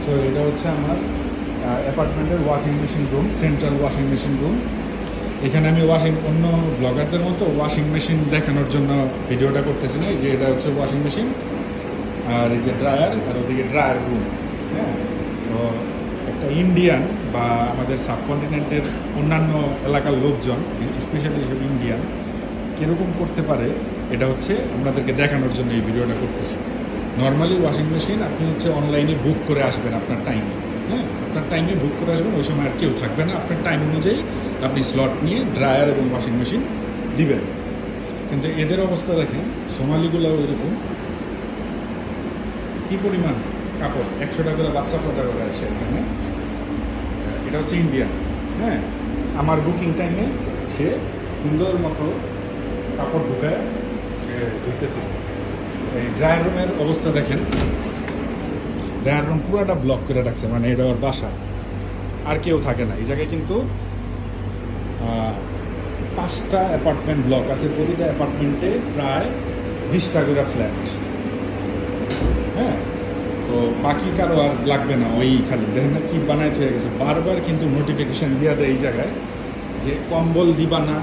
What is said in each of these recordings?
তো এটা হচ্ছে আমার অ্যাপার্টমেন্টের washing machine room, central washing machine room. এখানে আমি অন্য ব্লগারদের মতো ওয়াশিং মেশিন দেখানোর জন্য ভিডিওটা করতেছি না। এই যে এটা হচ্ছে ওয়াশিং মেশিন, আর এই যে ড্রায়ার, আর ওদিকে ড্রায়ার রুম। হ্যাঁ, তো একটা ইন্ডিয়ান বা আমাদের সাবকন্টিনেন্টের অন্যান্য এলাকার লোকজন, স্পেশালি হিসেবে ইন্ডিয়ান, কীরকম করতে পারে, এটা হচ্ছে আপনাদেরকে দেখানোর জন্য এই ভিডিওটা করতেছি। নর্মালি ওয়াশিং মেশিন আপনি হচ্ছে অনলাইনে বুক করে আসবেন আপনার টাইমে। হ্যাঁ, আপনার টাইমে বুক করে আসবেন, ওই সময় আর কেউ থাকবে না, আপনার টাইম অনুযায়ী আপনি স্লট নিয়ে ড্রায়ার এবং ওয়াশিং মেশিন দিবেন। কিন্তু এদের অবস্থা দেখেন, সোমালিগুলোও এরকম, কী পরিমাণ কাপড়, 100টা করে বাচ্চা ফোটা করে আসে এখানে। এটা হচ্ছে ইন্ডিয়ান। হ্যাঁ, আমার বুকিং টাইমে সে সুন্দর মতো কাপড় ঢুকায় সে ধুইতেছে। এই ড্রায়ার রুমের অবস্থা দেখেন, ড্রায়ার রুম পুরোটা ব্লক করে রাখছে, মানে এটা ওর বাসা, আর কেউ থাকে না এই জায়গায়। কিন্তু 5টা অ্যাপার্টমেন্ট ব্লক আছে, প্রতিটা অ্যাপার্টমেন্টে প্রায় 20টা করে ফ্ল্যাট। হ্যাঁ, তো বাকি কারো আর লাগবে না, ওই খালি দেখেন না কী বানাইতে হয়ে গেছে। বারবার কিন্তু নোটিফিকেশান দিয়ে দেয় এই জায়গায় যে কম্বল দিবা না,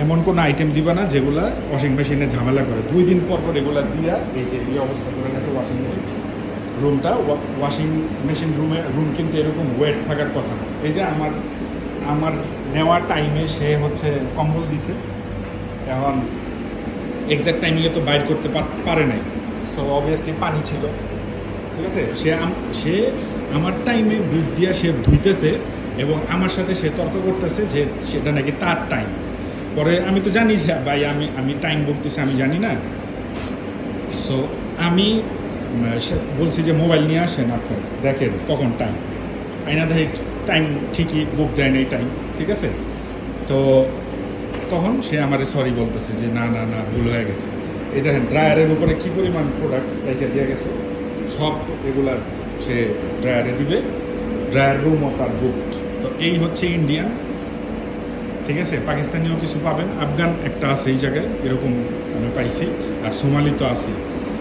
এমন কোনো আইটেম দিবা না যেগুলা ওয়াশিং মেশিনে ঝামেলা করে। 2 দিন পর পর এগুলা দিয়া এই যে এই অবস্থা করে রাখে ওয়াশিং মেশিন রুমটা। ওয়াশিং মেশিন রুম কিন্তু এরকম ওয়েট থাকার কথা না। এই যে আমার নেওয়ার টাইমে সে হচ্ছে কম্বল দিছে, এখন এক্স্যাক্ট টাইমিংয়ে তো বাইর করতে পারে নাই, সো অবভিয়াসলি পানি ছিল। ঠিক আছে, সে আমার টাইমে বুক দিয়া সে ধুইতেছে এবং আমার সাথে সে তর্ক করতেছে যে সেটা নাকি তার টাইম। পরে আমি তো জানি যে ভাই আমি টাইম বলতেছি, আমি জানি না। সো আমি বলছি যে মোবাইল নিয়ে আসেন, আপনি দেখেন কখন টাইম। আইনা দেখে টাইম ঠিকই বুক দেয় নাই টাইম। ঠিক আছে, তো তখন সে আমারে সরি বলতেছে যে না না না ভুল হয়ে গেছে। এই দেখেন ড্রায়ারের উপরে কী পরিমাণ প্রোডাক্ট রেখে দিয়ে গেছে, সব রেগুলার সে ড্রায়ারে দিবে। ড্রায়ার রুমও তার বুকড। তো এই হচ্ছে ইন্ডিয়ান। ঠিক আছে, পাকিস্তানিও কিছু পাবেন, আফগান একটা আছে এই জায়গায়, এরকম আমি পাইছি, আর সোমালি তো আছে।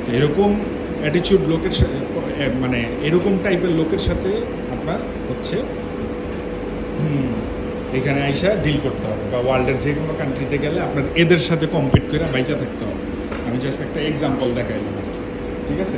তো এরকম অ্যাটিচিউড লোকের সাথে, মানে এরকম টাইপের লোকের সাথে আপনার হচ্ছে এখানে আইসা ডিল করতে হবে, বা ওয়ার্ল্ডের যে কোনো কান্ট্রিতে গেলে আপনার এদের সাথে কম্পিট করে বাইচা থাকতে হবে। আমি জাস্ট একটা এক্সাম্পল দেখাইলাম আর কি। ঠিক আছে।